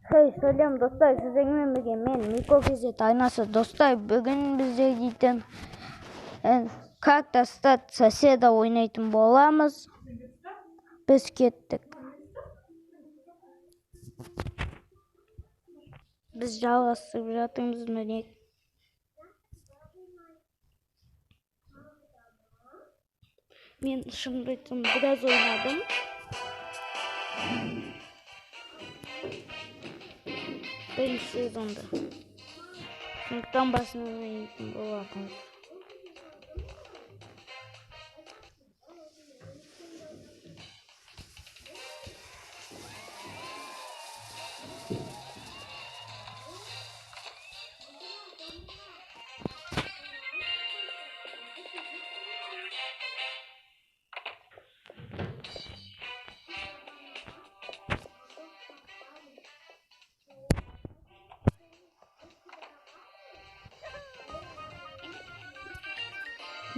Hey, selam dostlar, sizlerle birlikte men mikrofizet aynası dostlar. Bugün bizde дейтін как достать соседа ойнайтын боламыз. Біз кеттік. Біз жалғастырып жатырмыз міне. Мен шынымды айтсам біраз ойнадым. Бірінші сезонда. Сондықтан басынан ойнайтын боламыз.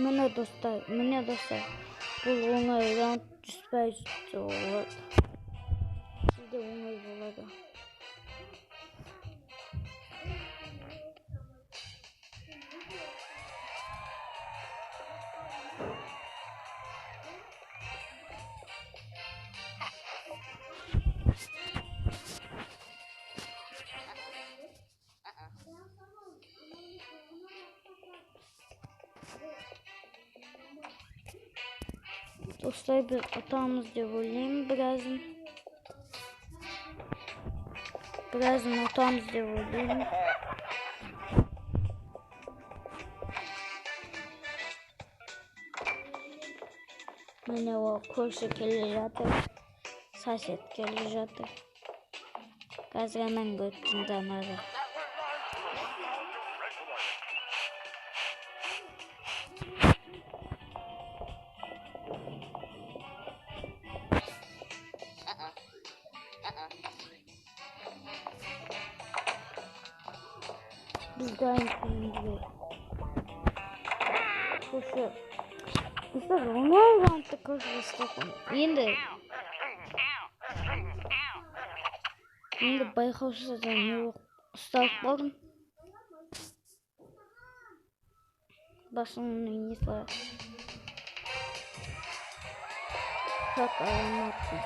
Міне достар, бұл оңайдан түспей жүрсе болады. Сізде оңай болады. Dostlar biz atağımız деп ойлаймын біразын. Біразын атамыз деп ойлаймын. Міне ол көрші келе жатыр. Сосед келе жатыр. Қазір анан көптің жанары. Bizden şimdi koşu. Bizde onlar bantı koşu Енді байқаусыздан ұсталып қалдым. Басымның несі как ароматты.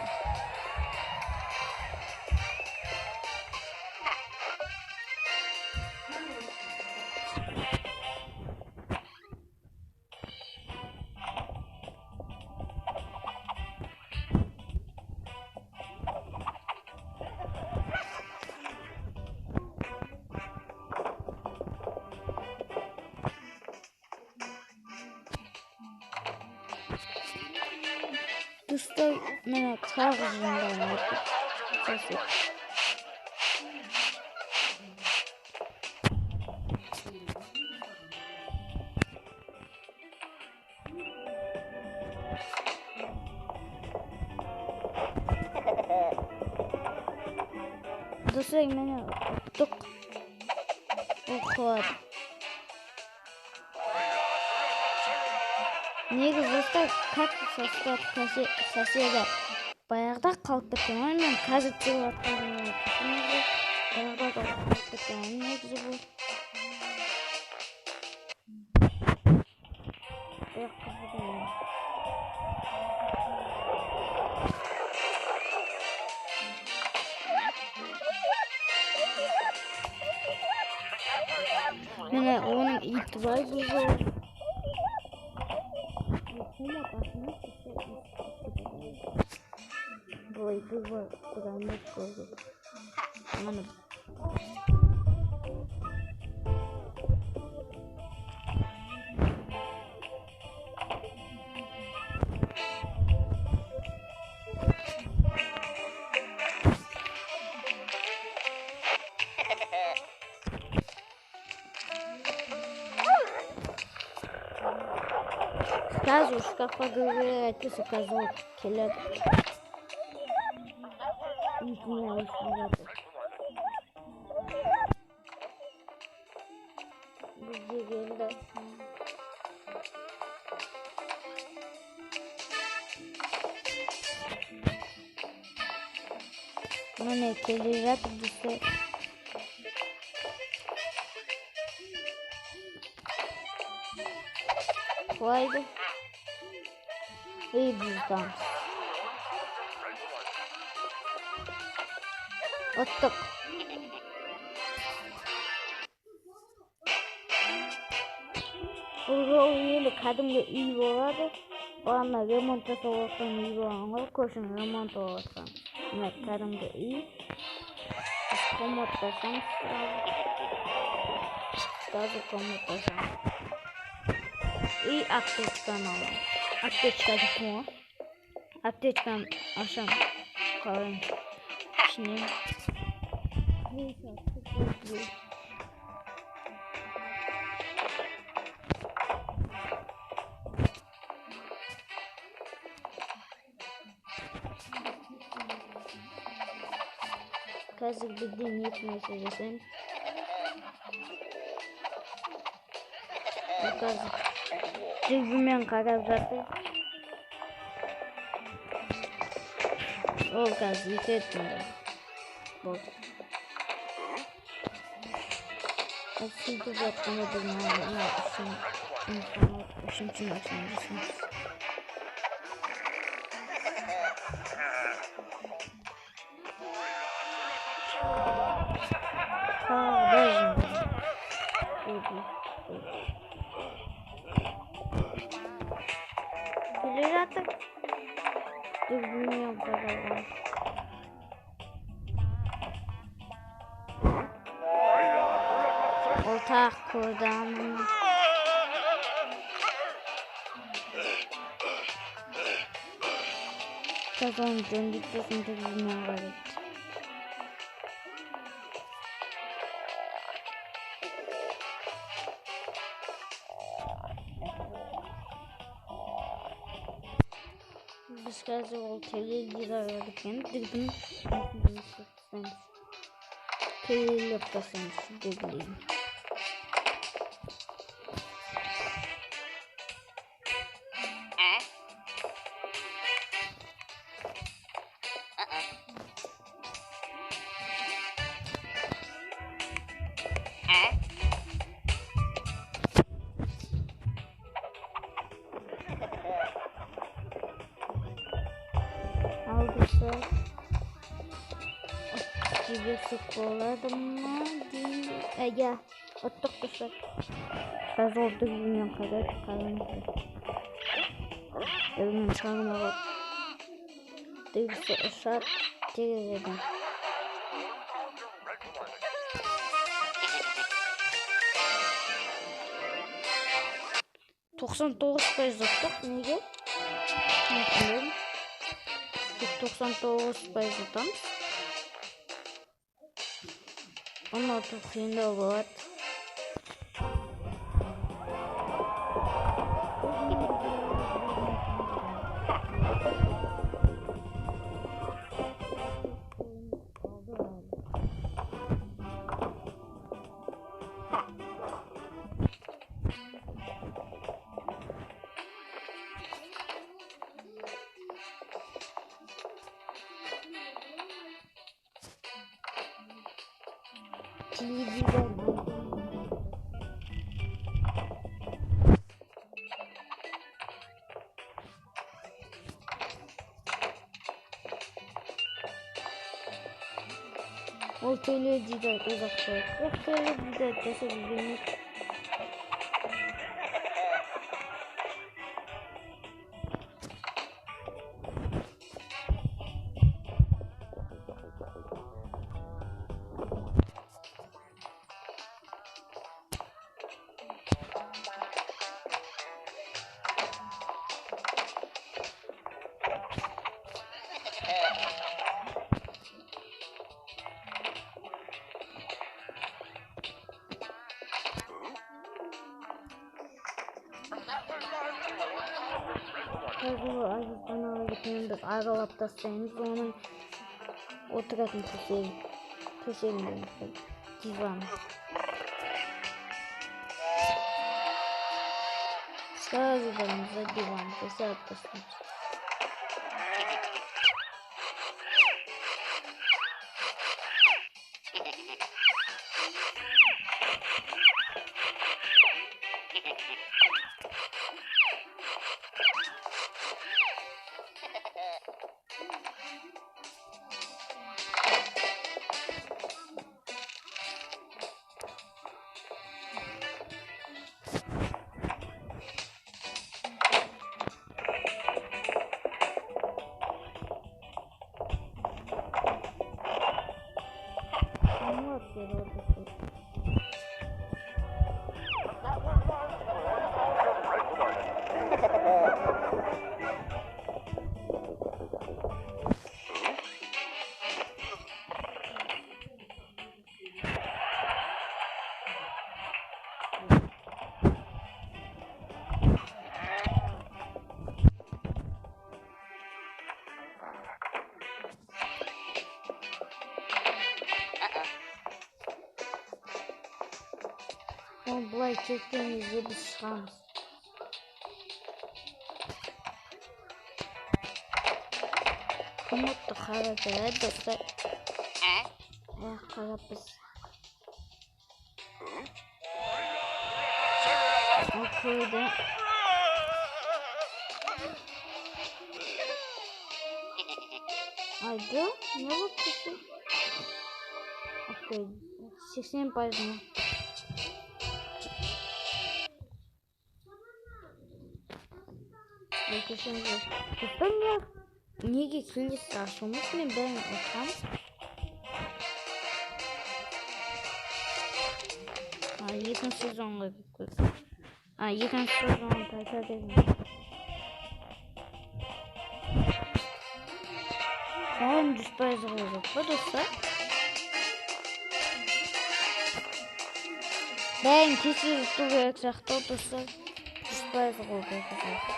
Достар, мені тағы жындан өтіп. Сосед. Достар, мені ұттық. Оқылады. Негіз достар, как достать соседа баяғыда қалып кеткен. Мен қазір деп жатқаным баяғыда қалып кеткен негізі бұл. Міне оның иті бай бұл жол. Ой, было куда-нибудь Сразу шкаф поговорить, если козел келет. Bizde geldi. Міне келе жатыр достар. Құлайды. И біз ұтамыз. Ұттық. Бұл жол елі кәдімгі үй болады. Бағана ремонт жасап жатқан үй болған ғой. Көшін ремонт болып жатқан. Міне кәдімгі үй. Біз коматтасамыз. Даже коматтасамыз. И аптечканы аламыз. Аптечка деймін ғой. Аптечканы ашам. Қалайым. İçine. Қазір бізден екі мәселесін. Қазір жүзімен қарап жатыр. Ол қазір ететінді. Болды. Ол сөйтіп жатқанда біз үшінші нәрсені жасаймыз. Келе жатыр. Дүрбімен қаралған. Ол тақ көрді амына. Қазір оны жөндетсесін дүрбімен қарайды. Biz қазір ол теледидарға кеткен дүрбін телелеп тастаймыз дүрбін. Aldıysa gibi sıkıladım mı değil. Ya ottuk kısak. Biraz oldu bilmiyorum kadar çıkarım. Bilmiyorum çıkarım. Değilse ışat değildim. Toksan toğuz payız ottuk. Nege? Bilmiyorum. 99% ұтамыз. Оны ұту қиындау болады. Ол теледидар ұзақ қойып. Жоқ теледидар жасап жүргенміз. Қазір Азизстанға кеткен біз аралап тастаймыз. Оның отыратын төсегін диван. Сразу барамыз за диван, жасап тастаймыз. Бұлай кеткенімізде біз шығамыз. Қымытты қарады, достар. Қарапыз. Қойды. Айды, не болып кетті? 80% ма? Достар, неге келесі ашылмыз? Мен бәрін ұтқам. Екінші сезонға көп. Екінші сезонға қайта дедім. Бәрін 100% қойдық па, достар? Бәрін кесе ұту керек сияқты, достар. 100% қойдық.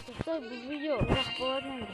Достар, бұл видео ұзақ болады ма?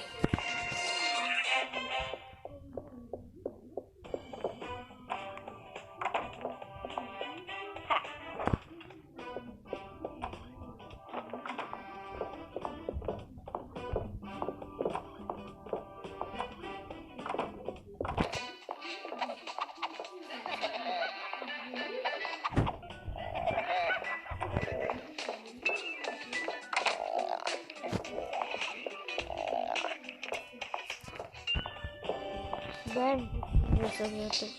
Бәрін жасап жатыр.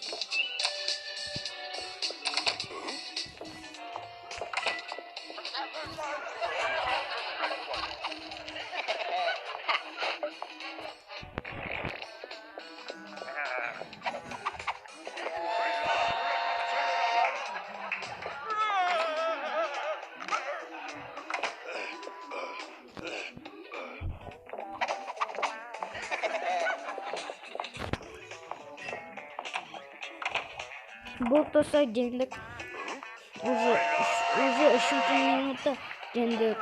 Бұл достар жеңдік. Уже 3-ші минутта жеңдік.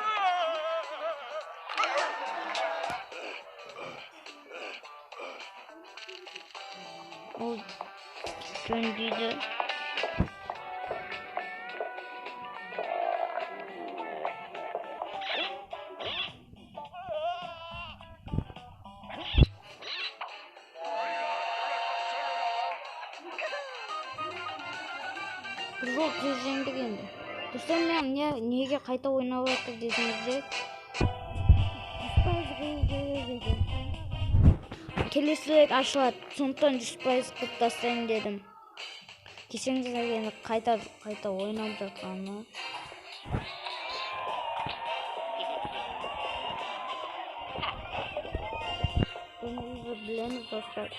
Ол жөндейді. Жоқ, жеңдік енді. Достар, мен неге қайта ойнап жатыр десеңіздер, келесі рет ашылады, сондықтан 100% қылып тастайын дедім. Десеңіздер енді қайта ойнап жатқаны. Өзіңізді білеміз, достар.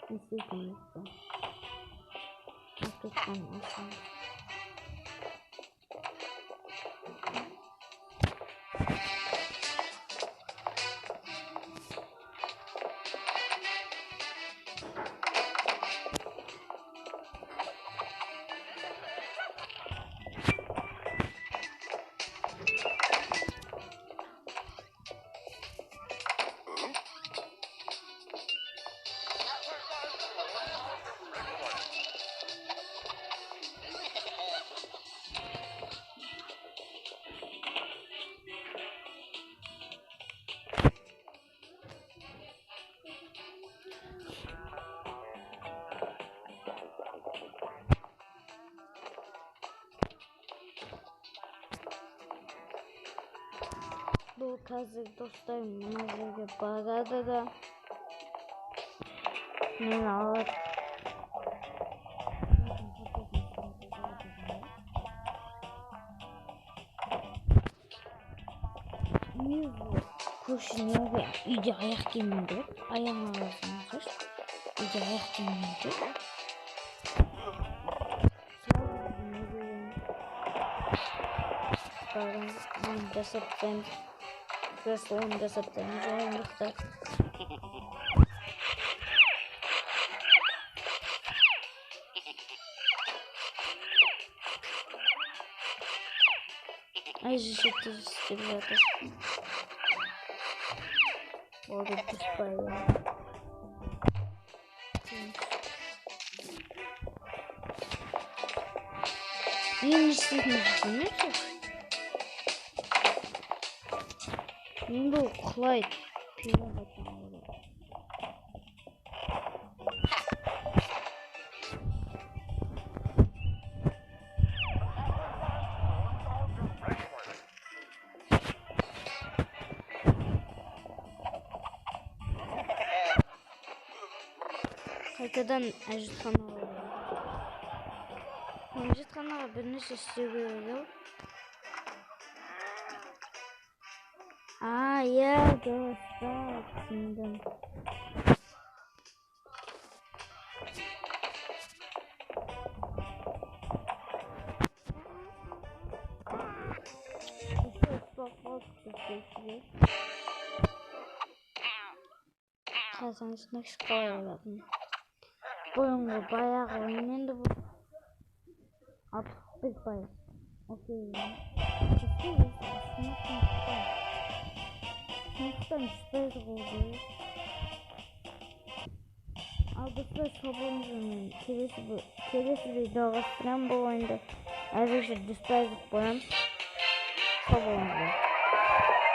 Не істейтінімізді. Бұл қазір достар мына жерге барады да мен алады. көрші неге үйде аяқ киіммен жүреді, аяғына қарасаңыздаршы, үйде аяқ киіммен жүреді. Оны жасап тастаймыз, креслоны жасап тастаймыз, ойындықты. Әжешетті істеп жатыр. Oldu düşbay ya. Benim istediğim ne ki? Benim bu kolay. Қайтадан әжетханаға барамын. Әжетханаға бірнәрсе істеу керек ау. Иә, достар, түсіндім. Қазан сынақ шықпай оладым. Бұрынғы баяғы ойын енді бұл 65%. Окей. Сынақтан түспейді болды. Ал достар, соболыңыздармен келесі видеоға жалғастырамын бұл ойынды. Әзірше түспейді қоямын. Соболыңыздар.